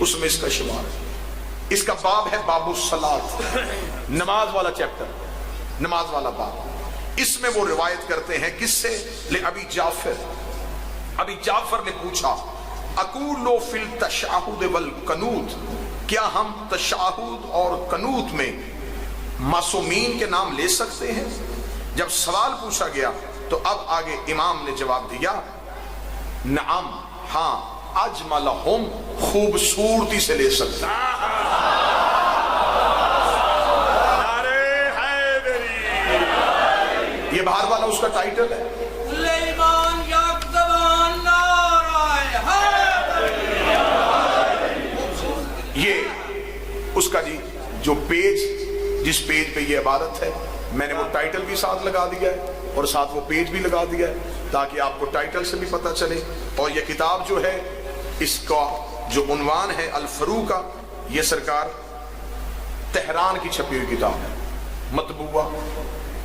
اس میں اس کا شمار ہے۔ اس کا باب ہے باب الصلاۃ، نماز والا چیپٹر، نماز والا باب۔ اس میں وہ روایت کرتے ہیں کس سے؟ لأبی جعفر، ابی جعفر نے پوچھا اقول فی التشہد والقنوت، کیا ہم تشہد اور قنوت میں معصومین کے نام لے سکتے ہیں؟ جب سوال پوچھا گیا تو اب آگے امام نے جواب دیا نعم، ہاں، اجملہم، خوبصورتی سے لے سکتے ہیں۔ یہ باہر والا اس کا ٹائٹل ہے، یہ اس کا جی جو پیج، جس پیج پہ یہ عبارت ہے، میں نے وہ ٹائٹل بھی ساتھ لگا دیا ہے اور ساتھ وہ پیج بھی لگا دیا ہے تاکہ آپ کو ٹائٹل سے بھی پتہ چلے۔ اور یہ کتاب جو ہے، اس کا جو عنوان ہے الفروقہ، یہ سرکار تہران کی چھپی ہوئی کتاب ہے، مطبوعہ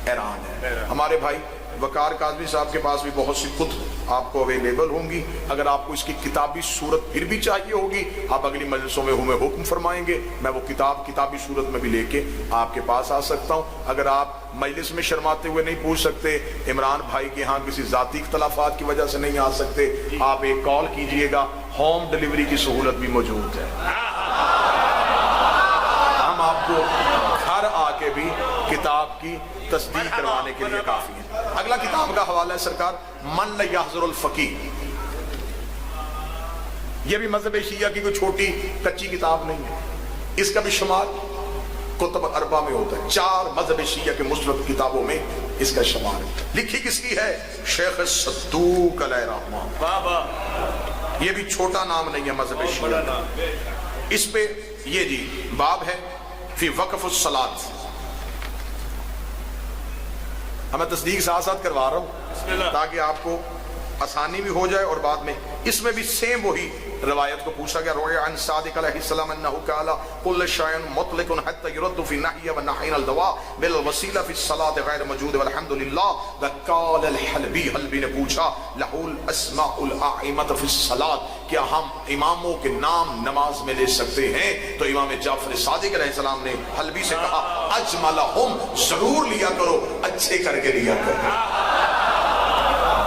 ایران ہے۔ ہمارے بھائی وقار کاظمی صاحب کے پاس بھی بہت سی کتب آپ کو اویلیبل ہوں گی، اگر آپ کو اس کی کتابی صورت پھر بھی چاہیے ہوگی، آپ اگلی مجلسوں میں ہمیں حکم فرمائیں گے، میں وہ کتاب کتابی صورت میں بھی لے کے آپ کے پاس آ سکتا ہوں۔ اگر آپ مجلس میں شرماتے ہوئے نہیں پوچھ سکتے، عمران بھائی کے ہاں کسی ذاتی اختلافات کی وجہ سے نہیں آ سکتے، آپ ایک کال کیجئے گا، ہوم ڈیلیوری کی سہولت بھی موجود ہے، ہم آپ کو گھر آ کے بھی کتاب کی تصدیق کروانے کے لیے کافی ہے۔ اگلا کتاب کا حوالہ ہے سرکار من لا یحضر الفقیہ، یہ بھی مذہب شیعہ کی کوئی چھوٹی کچی کتاب نہیں ہے، اس کا بھی شمار کتب اربع میں ہوتا ہے، 4 مذہب شیعہ کے مستند کتابوں میں اس کا شمار ہے۔ لکھی کس کی ہے؟ شیخ صدوق علیہ رحمہ، یہ بھی چھوٹا نام نہیں ہے مذہب شیعہ کا۔ اس پہ یہ جی باب ہے فی وقف الصلاۃ، میں تصدیق ساتھ ساتھ کروا رہا ہوں تاکہ آپ کو آسانی بھی ہو جائے، اور بعد میں اس میں بھی سیم وہی روایت کو پوچھا گیا، روی عن صادق علیہ السلام انہ قال کل شیء مطلق حتی یرد فی نحی و نحین الدواء بالوسیلہ فی الصلاۃ غیر موجود والحمدللہ۔ وقال الحلبی، حلبی نے پوچھا لہ الاسماء الاعمۃ فی الصلاۃ، کیا ہم اماموں کے نام نماز میں لے سکتے ہیں؟ تو امام جعفر صادق علیہ السلام نے حلبی سے کہا اجملہم، ضرور لیا کرو، اچھے کر کے لیا کرو،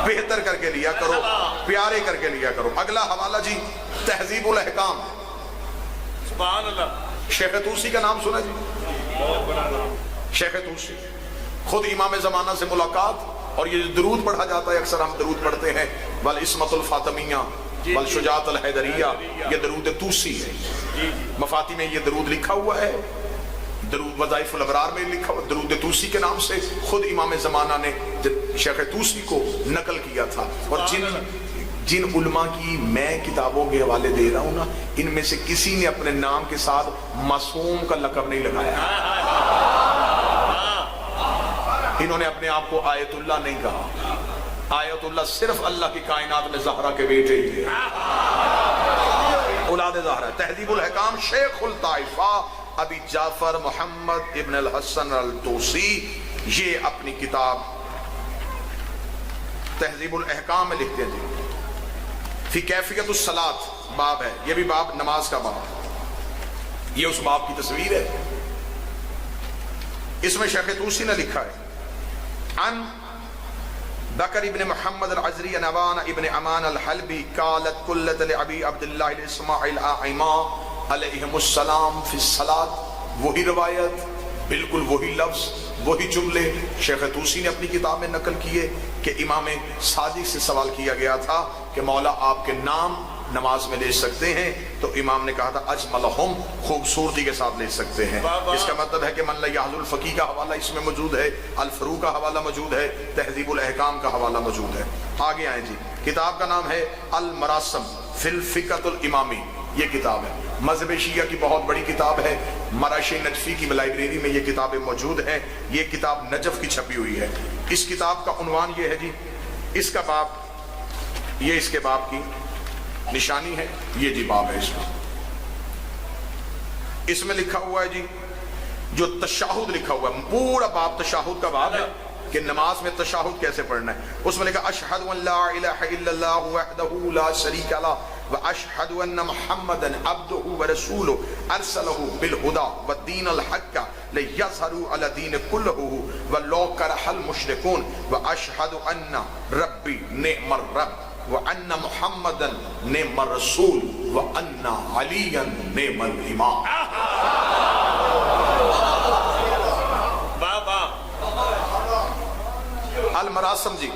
بہتر کر کے لیا کرو، پیارے کر کے لیا کرو۔ اگلا حوالہ جی تہذیب الاحکام، سبحان اللہ، شیخ طوسی کا نام سنا جی؟ شیخ طوسی خود امام زمانہ سے ملاقات، اور یہ درود پڑھا جاتا ہے، اکثر ہم درود پڑھتے ہیں والعصمۃ الفاطمیہ والشجاعۃ الحیدریہ، یہ درود طوسی ہے۔ مفاتی میں یہ درود لکھا ہوا ہے، درود وظائف الابرار میں لکھا ہوا، درود طوسی کے نام سے خود امام زمانہ نے شیخ طوسی کو نقل کیا تھا۔ اور جن علماء کی میں کتابوں کے حوالے دے رہا ہوں نا، ان میں سے کسی نے اپنے نام کے ساتھ معصوم کا لقب نہیں لگایا، انہوں نے اپنے آپ کو آیت اللہ نہیں کہا، آیت اللہ صرف اللہ کی کائنات میں زہرا کے بیٹے ہی تھے، اولاد زہرا۔ تہذیب الحکام شیخ الطائفہ ابی جعفر محمد ابن الحسن الطوسی، یہ اپنی کتاب تہذیب الاحکام میں لکھتے ہیں جی فی کیفیت الصلاۃ، باب ہے، یہ بھی باب نماز کا باب، یہ اس باب کی تصویر ہے۔ اس میں شیخ طوسی نے لکھا ہے عن بکر ابن محمد العزری نوان ابن امان الحلبی قالت قلت لعبی عبداللہ الاسماعیل آئمہ علیہم السلام فی الصلاۃ، وہی روایت، بالکل وہی لفظ، وہی جملے شیخ طوسی نے اپنی کتاب میں نقل کیے کہ امام صادق سے سوال کیا گیا تھا کہ مولا آپ کے نام نماز میں لے سکتے ہیں؟ تو امام نے کہا تھا اجملہم، خوبصورتی کے ساتھ لے سکتے ہیں۔ اس کا مطلب ہے کہ من لا یحضر الفقیہ کا حوالہ اس میں موجود ہے، الفروق کا حوالہ موجود ہے، تہذیب الاحکام کا حوالہ موجود ہے۔ آگے آئیں جی، کتاب کا نام ہے المراسم فی الفقہ الامامی، یہ کتاب ہے، مذہب شیعہ کی بہت بڑی کتاب ہے، مراش نجفی کی لائبریری میں یہ کتابیں موجود ہیں، یہ کتاب نجف کی چھپی ہوئی ہے۔ اس کتاب کا عنوان یہ ہے جی، اس کا باب، یہ اس کے باب کی نشانی ہے، یہ جی باب ہے اس میں، اس میں لکھا ہوا ہے جی جو تشہد لکھا ہوا ہے، پورا باب تشہد کا باب ہے کہ نماز میں تشہد کیسے پڑھنا ہے۔ اس میں لکھا اشہد ان لا الہ الا اللہ وحدہ لا شریک لہ واشهد ان محمدا عبده ورسوله ارسله بالهدى والدين الحق ليظهروا على الدين كله ولو كره المشركون واشهد ان ربي نعم الرب وان محمدا نعم الرسول وان عليا نعم الامام. المراسم جی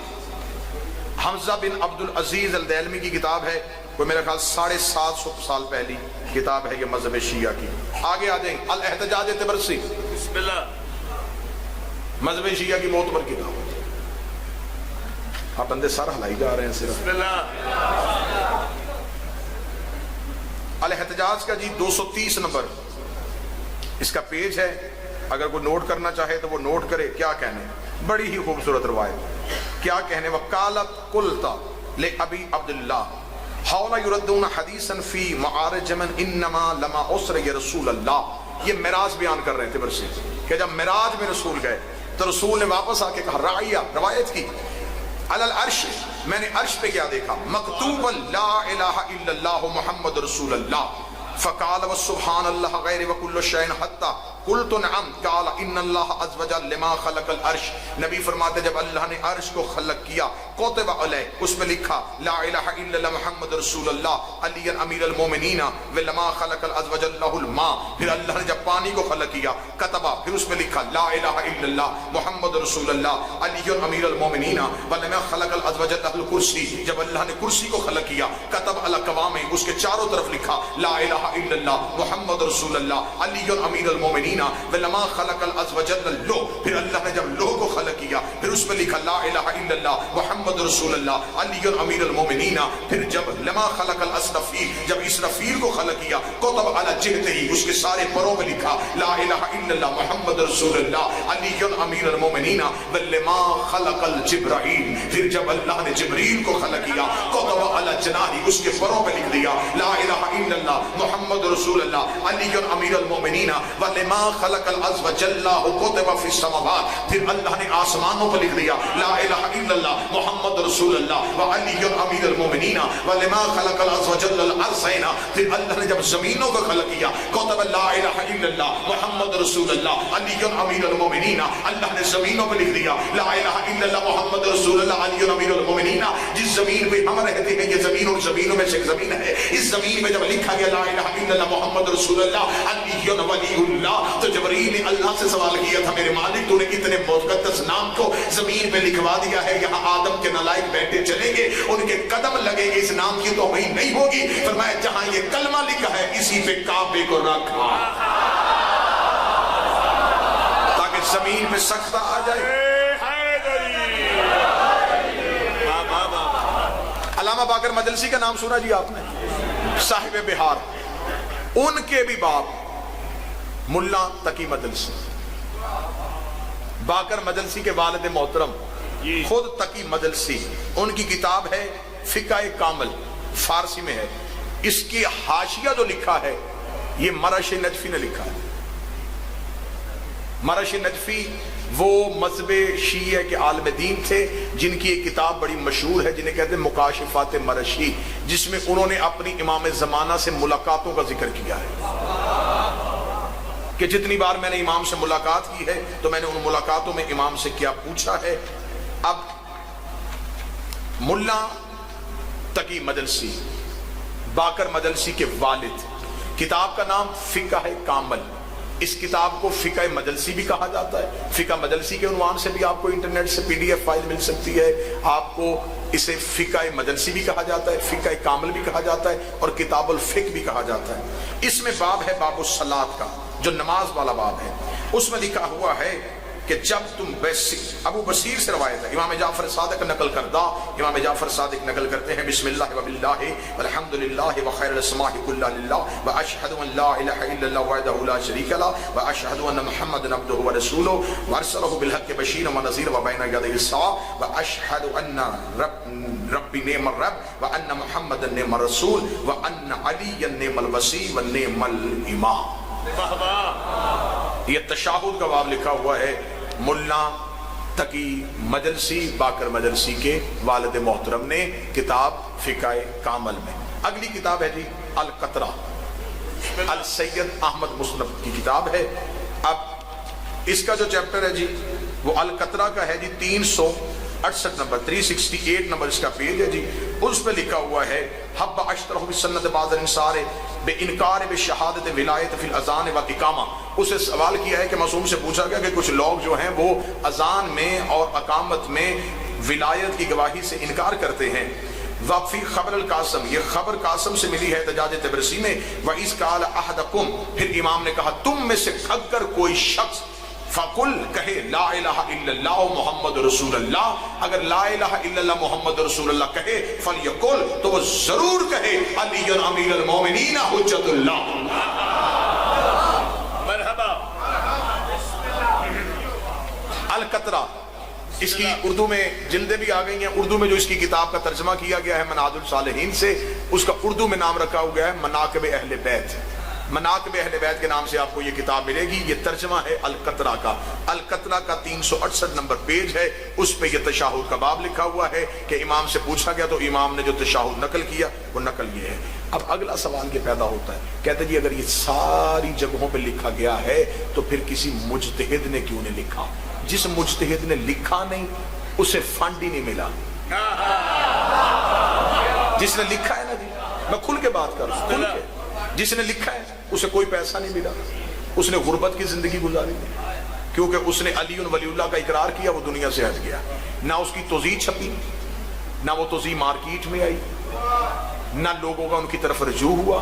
حمزہ بن عبد العزیز الدیلمی کی کتاب ہے، کوئی میرا خیال 750 سال پہلی کتاب ہے یہ مذہب شیعہ کی. آگے آ جائیں الاحتجاج طبرسی، بسم اللہ. مذہب شیعہ کی معتبر کتاب. آپ بندے سارا ہلائی جا رہے ہیں صرف. بسم اللہ. الاحتجاج کا جی 230 نمبر اس کا پیج ہے، اگر کوئی نوٹ کرنا چاہے تو وہ نوٹ کرے. کیا کہنے، بڑی ہی خوبصورت روایت. کیا کہنے، وقالت قلتا لأبی عبداللہ حولا یردون حدیثا فی معارج من انما لما اسر یا رسول اللہ. یہ معراج بیان کر رہے تھے برسی کہ جب معراج میں رسول گئے تو رسول نے واپس آ کے کہا رعیہ روایت کی علی العرش، میں نے عرش پہ کیا دیکھا مکتوبا لا الہ الا اللہ محمد رسول اللہ. فقال وسبحان اللہ غیر وکل شیء حتی قلت نعم قال ان اللہ عز وجل لما خلق العرش. نبی فرماتے جب اللہ نے عرش کو خلق کیا کتب علیہ، اس میں لکھا لا الہ الا اللہ محمد رسول اللہ علی امیر المومنین ولما خلق العز وجل له الماء. پھر اللہ نے جب پانی کو خلق کیا کتبہ، پھر اس میں لکھا لا الہ الا اللہ محمد رسول اللہ علی امیر المومنین ولما خلق العز وجل له الکرسی. جب اللہ نے کرسی کو خلق کیا کتب علی قوام، اس کے چاروں طرف لکھا لا الہ الا اللہ محمد رسول اللہ علی امیر المومنین ولما خلق العز وجل اللوح. پھر اللہ نے جب لوح کو خلق کیا پھر اس میں لکھا لا الہ الا اللہ محمد رسول اللہ علی امیر المومنین. پھر جب لما خلق الاسرفیل، جب اسرفیل کو خلق کیا کتب علی جہتہ، اس کے سارے پروں میں لکھا لا الہ الا اللہ محمد رسول اللہ علی امیر المومنین ولما خلق الجبرائیل. پھر جب اللہ نے جبریل کو خلق کیا کتب علی جناحہ، اس کے پروں میں لکھ دیا لا الہ الا اللہ محمد رسول اللہ علی امیر المومنین ولما خلق العز وجل کتب فی السماوات. پھر اللہ نے آسمانوں پر لکھ دیا لا الہ الا اللہ محمد رسول اللہ وعلی امیر المومنین ولما خلق العز وجل الارضین. پھر اللہ نے جب زمینوں کو خلق کیا کتب لا الہ الا اللہ محمد رسول اللہ علی امیر المومنین. اللہ نے زمینوں پر لکھ دیا لا الہ الا اللہ محمد رسول اللہ علی امیر المومنین. جس زمین پہ ہم رہتے ہیں یہ زمین ان زمینوں میں سے ایک زمین ہے، اس زمین میں جب لکھا گیا لا الہ الا اللہ محمد رسول اللہ علی ولی اللہ، تو جبریل نے اللہ سے سوال کیا تھا میرے مالک تو نے اتنے مقدس نام کو زمین پہ لکھوا دیا ہے، یہاں آدم کے نالائق بیٹھے چلیں گے ان کے قدم لگیں گے، اس نام کی توہین نہیں ہوگی. فرمایا جہاں یہ کلمہ لکھا ہے اسی پہ کعبے کو رکھا تاکہ زمین پہ سختہ آ جائے. علامہ باقر مجلسی کا نام سنا جی آپ نے، صاحب بہار. ان کے بھی باپ ملا تقی مجلسی، باقر مجلسی کے والد محترم خود تقی مجلسی. ان کی کتاب ہے فقہ کامل، فارسی میں ہے. اس کی حاشیہ جو لکھا ہے یہ مرش نجفی نے لکھا ہے. مرش نجفی وہ مذہب شیعہ کے عالم دین تھے جن کی ایک کتاب بڑی مشہور ہے جنہیں کہتے ہیں مکاشفات مرشی، جس میں انہوں نے اپنی امام زمانہ سے ملاقاتوں کا ذکر کیا ہے کہ جتنی بار میں نے امام سے ملاقات کی ہے تو میں نے ان ملاقاتوں میں امام سے کیا پوچھا ہے. اب ملا تقی مجلسی باقر مجلسی کے والد، کتاب کا نام فقہ کامل. اس کتاب کو فقہ مجلسی بھی کہا جاتا ہے. فقہ مجلسی کے عنوان سے بھی آپ کو انٹرنیٹ سے PDF فائل مل سکتی ہے. آپ کو اسے فقہ مجلسی بھی کہا جاتا ہے، فقہ کامل بھی کہا جاتا ہے اور کتاب الفقہ بھی کہا جاتا ہے. اس میں باب ہے باب الصلاۃ کا، جو نماز والا باب ہے. اس میں لکھا ہوا ہے کہ جب تم ابو بصیر سے روایت ہے، امام جعفر صادق نقل کردہ، امام جعفر صادق نقل کرتے ہیں بسم اللہ وباللہ والحمدللہ وخیر الاسماء کلھا للہ واشہد ان لا الہ الا اللہ وحدہ لا شریک لہ واشہد ان محمدا عبدہ ورسولہ وارسلہ بالحق بشیرا ونذیرا وبین یدی الساعۃ واشہد ان ربی نعم الرب وان محمدا نعم الرسول وان علی نعم الوصی ونعم الامام. یہ تشہد کا باب لکھا ہوا ہے ملا تقی مجلسی باقر مجلسی کے والد محترم نے کتاب فقہ کامل میں. اگلی کتاب ہے جی القطرہ، السید احمد مسلم کی کتاب ہے۔ اب اس کا جو چیپٹر ہے جی وہ القطرہ کا ہے جی 368 نمبر 368 نمبر اس کا پیج ہے جی۔ اس پہ لکھا ہوا ہے حب اشترہ بسنت بعض الانصار بے انکار بے شہادت ولایت فی الاذان و اقامہ۔ اسے سوال کیا ہے کہ معصوم سے پوچھا گیا کہ کچھ لوگ جو ہیں وہ اذان میں اور اقامت میں ولایت کی گواہی سے انکار کرتے ہیں۔ وفی خبر القاسم، یہ خبر قاسم سے ملی ہے احتجاج طبرسی میں۔ وَإِذْ قَالَ أَحَدُكُمْ، پھر امام نے کہا تم میں سے اگر کوئی شخص فَقُلْ کہے لا الہ الا اللہ محمد رسول اللہ، اگر لا الہ الا اللہ محمد رسول اللہ کہے فَلْيَقُلْ، تو وہ ضرور کہے علی امیر المومنین حجت اللہ۔ مرحبا۔ القطرہ، اس کی اردو میں جلدیں بھی آ گئی ہیں۔ اردو میں جو اس کی کتاب کا ترجمہ کیا گیا ہے مناج الصالحین سے، اس کا اردو میں نام رکھا ہوا ہے مناقب اہل بیت۔ مناقب اہل بیت کے نام سے آپ کو یہ کتاب ملے گی۔ یہ ترجمہ ہے القطرہ کا۔ القطرہ کا 368 نمبر پیج ہے، اس پہ یہ تشہد کا باب لکھا ہوا ہے کہ امام سے پوچھا گیا تو امام نے جو تشہد نقل کیا وہ نقل یہ ہے۔ اب اگلا سوال یہ پیدا ہوتا ہے، کہتے جی اگر یہ ساری جگہوں پہ لکھا گیا ہے تو پھر کسی مجتہد نے کیوں نہیں لکھا؟ جس مجتہد نے لکھا نہیں اسے فنڈ ہی نہیں ملا۔ جس نے لکھا ہے نا جی، میں کھل کے بات کر رہا ہوں، کھل کے، جس نے لکھا ہے اسے کوئی پیسہ نہیں ملا، اس نے غربت کی زندگی گزاری، کیونکہ اس نے علی ولی اللہ کا اقرار کیا، وہ دنیا سے ہٹ گیا۔ نہ اس کی توضیح چھپی، نہ وہ توضیح مارکیٹ میں آئی، نہ لوگوں کا ان کی طرف رجوع ہوا۔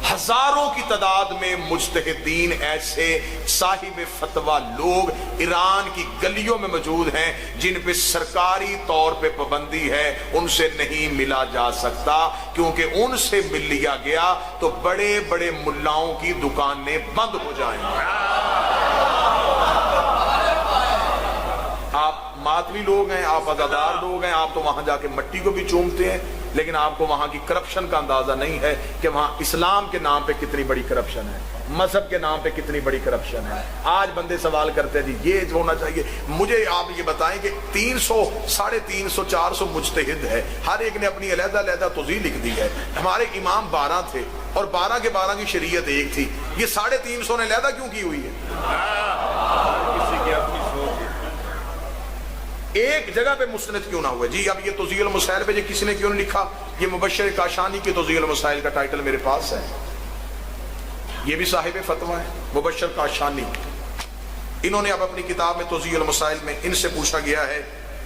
ہزاروں کی تعداد میں مجتہدین ایسے صاحب فتویٰ لوگ ایران کی گلیوں میں موجود ہیں جن پہ سرکاری طور پہ پابندی ہے، ان سے نہیں ملا جا سکتا، کیونکہ ان سے مل لیا گیا تو بڑے بڑے ملاؤں کی دکانیں بند ہو جائیں گی۔ آپ ماتوی لوگ ہیں، آپ عزادار لوگ ہیں، آپ تو وہاں جا کے مٹی کو بھی چومتے ہیں، لیکن آپ کو وہاں کی کرپشن کا اندازہ نہیں ہے کہ وہاں اسلام کے نام پہ کتنی بڑی کرپشن ہے، مذہب کے نام پہ کتنی بڑی کرپشن ہے۔ آج بندے سوال کرتے ہیں جی یہ ہونا چاہیے۔ مجھے آپ یہ بتائیں کہ 300 350 400 مجتہد ہے، ہر ایک نے اپنی علیحدہ علیحدہ توضیح لکھ دی ہے۔ ہمارے امام 12 تھے اور 12 کے 12 کی شریعت ایک تھی، یہ 350 نے علیحدہ کیوں کی ہوئی ہے؟ کسی کی اپنی سوچ ہے۔ ایک جگہ پہ مستند کیوں نہ ہوئے؟ جی اب یہ توضیح المسائل پہ کسی نے کیوں نہیں لکھا؟ یہ مبشر کاشانی کی توضیح المسائل کا ٹائٹل میرے پاس ہے، یہ بھی صاحب فتویٰ ہے مبشر کاشانی۔ انہوں نے اب اپنی کتاب میں توضیح المسائل میں ان سے پوچھا گیا ہے،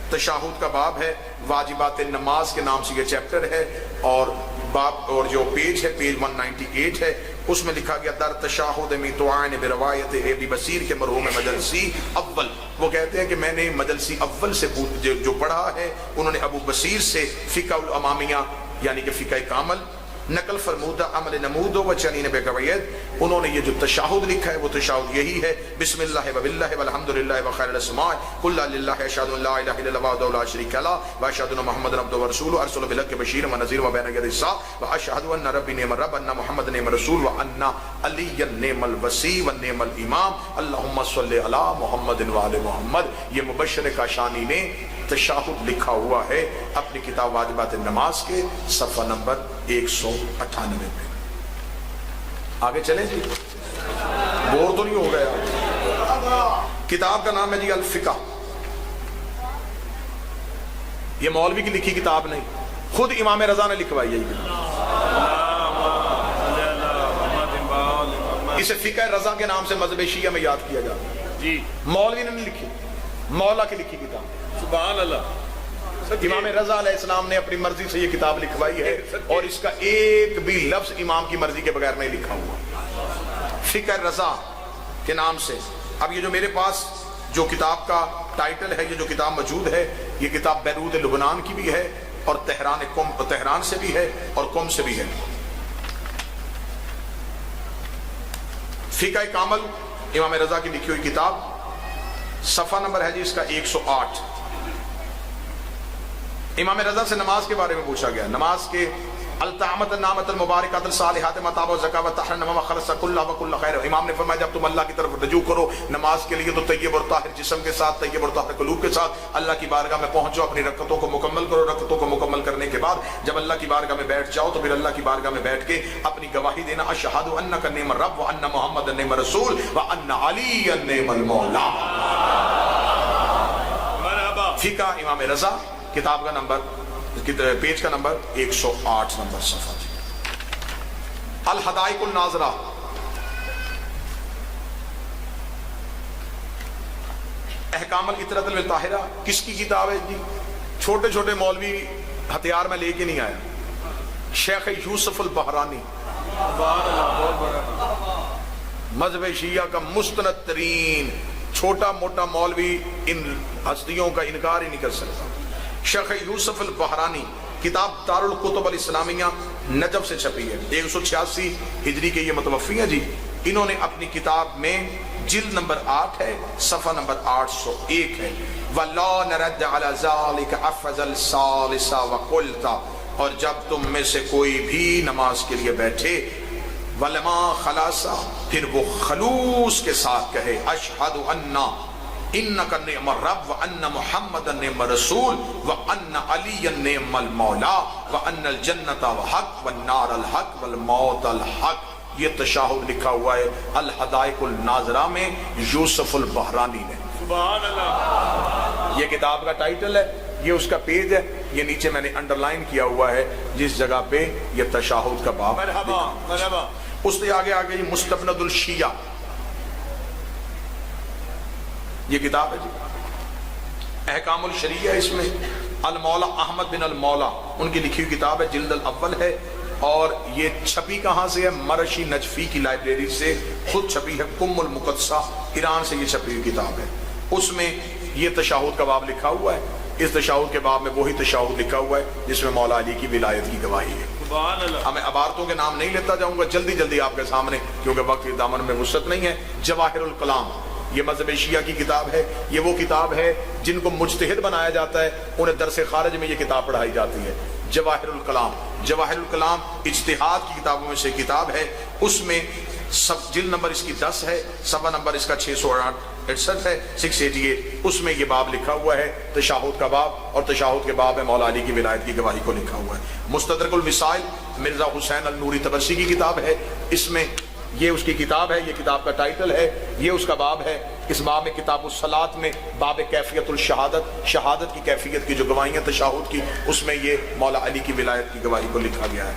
تشہد کا باب ہے، واجبات نماز کے نام سے یہ چیپٹر ہے، اور باب اور جو پیج ہے پیج 198 ہے، اس میں لکھا گیا در تشہد میں توعین بروایت ابی بصیر کے مرحوم مجلسی اول۔ وہ کہتے ہیں کہ میں نے مجلسی اول سے جو پڑھا ہے، انہوں نے ابو بصیر سے فقہ الامامیہ یعنی کہ فقہ کامل نقل فرمودہ عمل نمود و چنین بے قویت۔ انہوں نے یہ جو تشہد لکھا ہے وہ تشہد یہی ہے، بسم اللہ وباللہ والحمدللہ وخیر الاسماء قل للہ اشہد ان لا الہ الا اللہ وحدہ لا شریک لہ واشہد ان محمد عبدہ ورسولہ ارسلہ بالحق بشیرا ونذیرا وبین یدی الساعۃ واشہد ان ربی نعم الرب ان محمد نعم الرسول وان علی نعم الوصی ونعم الامام اللہم صلی علی محمد وآل محمد۔ یہ مبشر کاشانی نے تشہد لکھا ہوا ہے اپنی کتاب واجبات نماز کے صفحہ نمبر 198 پہ۔ آگے چلیں جی، بور تو نہیں ہو گیا؟ کتاب کا نام ہے جی الفقہ۔ یہ مولوی کی لکھی کتاب نہیں، خود امام رضا نے لکھوائی ہے یہ کتاب۔ اسے فقہ رضا کے نام سے مذہب شیعہ میں یاد کیا جاتا ہے جی۔ مولوی نے نہیں لکھی، مولا کی لکھی کتاب۔ سبحان اللہ۔ امام رضا علیہ السلام نے اپنی مرضی سے یہ کتاب لکھوائی ہے، اور اس کا ایک بھی لفظ امام کی مرضی کے بغیر نہیں لکھا ہوا، فقہ رضا کے نام سے۔ اب یہ جو میرے پاس جو کتاب کا ٹائٹل ہے، یہ جو کتاب موجود ہے، یہ کتاب بیروت لبنان کی بھی ہے اور تہران سے بھی ہے اور قم سے بھی ہے۔ فقہ کامل امام رضا کی لکھی ہوئی کتاب، صفحہ نمبر ہے جی اس کا 108۔ امام رضا سے نماز کے بارے میں پوچھا گیا، نماز کے التعمت النامت المبارکات الصالحات متاب و زکا و تحرن وما خلص کل و کل خیر. امام نے فرمایا جب تم اللہ کی طرف رجوع کرو نماز کے لیے تو طیب اور طاہر جسم کے ساتھ، طیب اور طاہر قلوب کے ساتھ اللہ کی بارگاہ میں پہنچو، اپنی رکعتوں کو مکمل کرو. رکعتوں کو مکمل کرنے کے بعد جب اللہ کی بارگاہ میں بیٹھ جاؤ تو پھر اللہ کی بارگاہ میں بیٹھ کے اپنی گواہی دینا اشہد انک نعم الرب وان محمد نعم الرسول وان علی نعم المولا. فقہ امام رضا، کتاب کا نمبر، پیج کا نمبر 108 نمبر صفحہ. الحدائق الناظرہ، احکام العطرۃ الطاہرہ کس کی کتاب ہے جی؟ چھوٹے چھوٹے مولوی ہتھیار میں لے کے نہیں آیا، شیخ یوسف البحرانی مذہب شیعہ کا مستند ترین چھوٹا موٹا مولوی ان ہستیوں کا انکار ہی نہیں کر سکتا. شیخ یوسف البحرانی، کتاب دار الکتب الاسلامیہ نجف سے چھپی ہے، 186 ہجری کے یہ متوفی ہیں جی. انہوں نے اپنی کتاب میں جلد نمبر 8 ہے، صفحہ نمبر 801 ہے. وَلَا نَرَدَّ عَلَى ذَلِكَ أَفْضَلَ الثَّالِثَ وَقُلْتَ، اور جب تم میں سے کوئی بھی نماز کے لیے بیٹھے وَلَمَا خَلَاصَ، پھر وہ خلوص کے ساتھ کہے اشہد انا انک نعم الرب وان محمد نعم الرسول وان علی نعم المولا وان الجنت الحق والنار الحق والموت الحق. یہ تشہد لکھا ہوا ہے الحدائق الناظرہ میں یوسف البحرانی نے. سبحان اللہ. یہ کتاب کا ٹائٹل ہے، یہ اس کا پیج ہے، یہ نیچے میں نے انڈرلائن کیا ہوا ہے جس جگہ پہ یہ تشہد کا باب. مرحبا مرحبا. اس سے آگے آگے مستند الشیعہ، یہ کتاب ہے جی، احکام الشریعہ. اس میں المولا احمد بن المولا ان کی لکھی ہوئی کتاب ہے، جلد الاول ہے. اور یہ چھپی کہاں سے ہے؟ مرشی نجفی کی لائبریری سے خود چھپی ہے، کم المقدسہ ایران سے یہ چھپی ہوئی کتاب ہے. اس میں یہ تشہد کا باب لکھا ہوا ہے. اس تشہد کے باب میں وہی تشہد لکھا ہوا ہے جس میں مولا علی کی ولایت کی گواہی ہے. سبحان اللہ. میں عبارتوں کے نام نہیں لیتا جاؤں گا، جلدی جلدی آپ کے سامنے، کیونکہ وقت کے دامن میں وسعت نہیں ہے. جواہر الکلام، یہ مذہب شیعہ کی کتاب ہے. یہ وہ کتاب ہے جن کو مجتہد بنایا جاتا ہے، انہیں درس خارج میں یہ کتاب پڑھائی جاتی ہے. جواہر الکلام، جواہر الکلام اجتہاد کی کتابوں میں سے کتاب ہے. اس میں جلد نمبر اس کی 10 ہے، صفحہ نمبر اس کا 668 ہے، 688. اس میں یہ باب لکھا ہوا ہے تشہد کا باب، اور تشہد کے باب میں مولا علی کی ولایت کی گواہی کو لکھا ہوا ہے. مستدرک الوسائل مرزا حسین النوری تبرسی کی کتاب ہے. اس میں یہ اس کی کتاب ہے، یہ کتاب کا ٹائٹل ہے، یہ اس کا باب ہے. اس باب میں کتاب الصلاۃ میں باب کیفیت الشہادت، شہادت کی کیفیت کی جو گواہیاں تشہد کی، اس میں یہ مولا علی کی ولایت کی گواہی کو لکھا گیا ہے.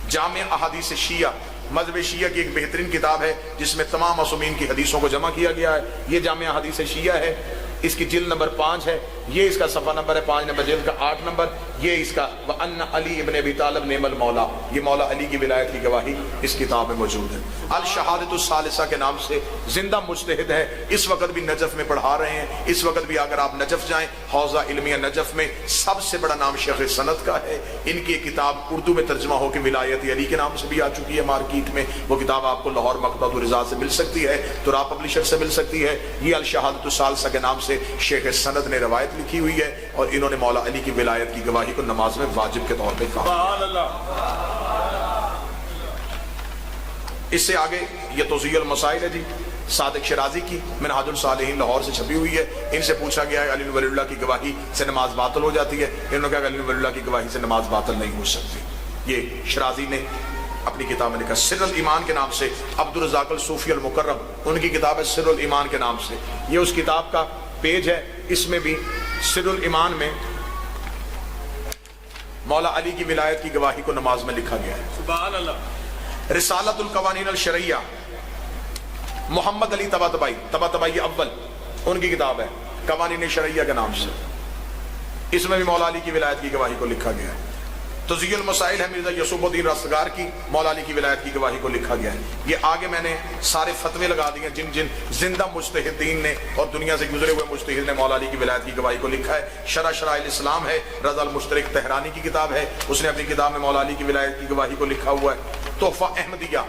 جامع احادیث شیعہ، مذہب شیعہ کی ایک بہترین کتاب ہے جس میں تمام معصومین کی حدیثوں کو جمع کیا گیا ہے. یہ جامع احادیث شیعہ ہے، اس کی جلد نمبر 5 ہے. یہ اس کا صفحہ نمبر ہے 5 نمبر، جلد کا 8 نمبر. یہ اس کا وَأَنَّ علی ابن ابی طالب نعم المولا، یہ مولا علی کی ولایت کی گواہی اس کتاب میں موجود ہے. الشہادۃ الثالثہ کے نام سے زندہ مجتہد ہے، اس وقت بھی نجف میں پڑھا رہے ہیں. اس وقت بھی اگر آپ نجف جائیں، حوزہ علمیہ نجف میں سب سے بڑا نام شیخ سند کا ہے. ان کی ایک کتاب اردو میں ترجمہ ہو کے ولایت علی کے نام سے بھی آ چکی ہے مارکیٹ میں. وہ کتاب آپ کو لاہور مکتبۃ الرضا سے مل سکتی ہے، ترا پبلشر سے مل سکتی ہے. یہ الشہادۃ الثالثہ کے نام سے شیخ سند نے روایت لکھی ہوئی ہے، اور انہوں نے مولا علی کی ولایت کی گواہی کو نماز میں واجب کے طور پہ کہا. سبحان اللہ. اس سے آگے یہ توضیح المسائل ہے جی، صادق شرازی کی منہاج الصالحین لاہور سے چھپی ہوئی ہے. ان سے پوچھا گیا ہے علی ولی اللہ کی گواہی سے نماز باطل ہو جاتی ہے؟ انہوں نے کہا علی ولی اللہ کی گواہی سے نماز باطل نہیں ہو سکتی. یہ شرازی نے اپنی کتاب میں لکھا. سر الایمان کے نام سے عبد الرزاق الصوفی المکرم، ان کی کتاب ہے سر الایمان کے نام سے. یہ اس کتاب کا پیج ہے. اس میں بھی سر الایمان میں مولا علی کی ولایت کی گواہی کو نماز میں لکھا گیا ہے. سبحان اللہ. رسالت القوانین الشرعیہ، محمد علی طباطبائی اول، ان کی کتاب ہے قوانین شرعیہ کے نام سے. اس میں بھی مولا علی کی ولایت کی گواہی کو لکھا گیا ہے. تضیع المسائل ہے مرزا یوسف الدین رستگار کی، مولا علی کی ولایت کی گواہی کو لکھا گیا ہے. یہ آگے میں نے سارے فتوے لگا دیے جن جن زندہ مجتہدین نے اور دنیا سے گزرے ہوئے مجتہد نے مولا علی کی ولایت کی گواہی کو لکھا ہے. شرح شرائع الاسلام ہے، رضا المشترک تہرانی کی کتاب ہے، اس نے اپنی کتاب میں مولا علی کی ولایت کی گواہی کو لکھا ہوا ہے. تحفہ احمدیہ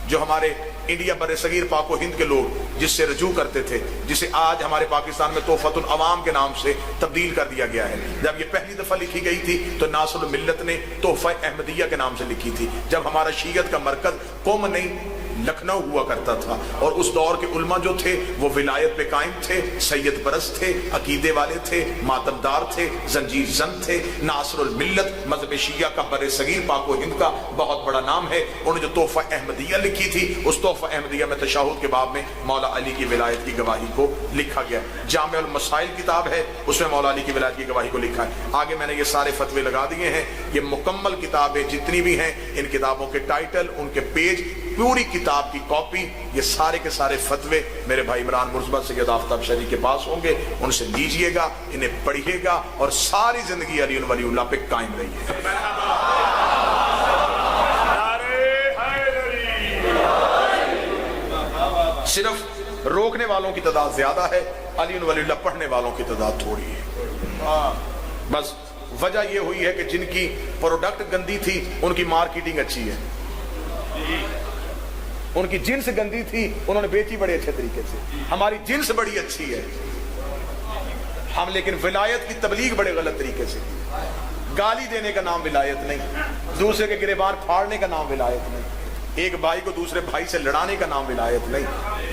جو ہمارے انڈیا بر صغیر پاک و ہند کے لوگ جس سے رجوع کرتے تھے، جسے آج ہمارے پاکستان میں تحفۃ العوام کے نام سے تبدیل کر دیا گیا ہے، جب یہ پہلی دفعہ لکھی گئی تھی تو ناصر الملت نے تحفہ احمدیہ کے نام سے لکھی تھی، جب ہمارا شیعت کا مرکز قوم نہیں لکھنؤ ہوا کرتا تھا، اور اس دور کے علماء جو تھے وہ ولایت پہ قائم تھے، سید پرست تھے، عقیدے والے تھے، ماتمدار تھے، زنجیر زن تھے۔ ناصر الملت مذہب شیعہ کا بر صغیر پاک و ہند کا بہت بڑا نام ہے۔ انہوں نے جو تحفہ احمدیہ لکھی تھی، اس تحفہ احمدیہ میں تشہد کے باب میں مولا علی کی ولایت کی گواہی کو لکھا گیا۔ جامع المسائل کتاب ہے، اس میں مولا علی کی ولایت کی گواہی کو لکھا ہے۔ آگے میں نے یہ سارے فتوے لگا دیے ہیں، یہ مکمل کتابیں جتنی بھی ہیں، ان کتابوں کے ٹائٹل، ان کے پیج، پوری کتاب کی کاپی، یہ سارے کے سارے فتوے میرے بھائی عمران مرزبہ سید آفتاب شریف کے پاس ہوں گے، ان سے لیجئے گا، انہیں پڑھیے گا، اور ساری زندگی علی ولی اللہ پہ قائم رہیے۔ صرف روکنے والوں کی تعداد زیادہ ہے، علی ولی اللہ پڑھنے والوں کی تعداد تھوڑی ہے۔ بس وجہ یہ ہوئی ہے کہ جن کی پروڈکٹ گندی تھی ان کی مارکیٹنگ اچھی ہے، ان کی جنس گندی تھی انہوں نے بیچی بڑے اچھے طریقے سے۔ ہماری جنس بڑی اچھی ہے، ہم لیکن ولایت کی تبلیغ بڑے غلط طریقے سے کی۔ گالی دینے کا نام ولایت نہیں، دوسرے کے گریبان پھاڑنے کا نام ولایت نہیں، ایک بھائی کو دوسرے بھائی سے لڑانے کا نام ولایت نہیں۔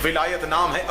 ولایت نام ہے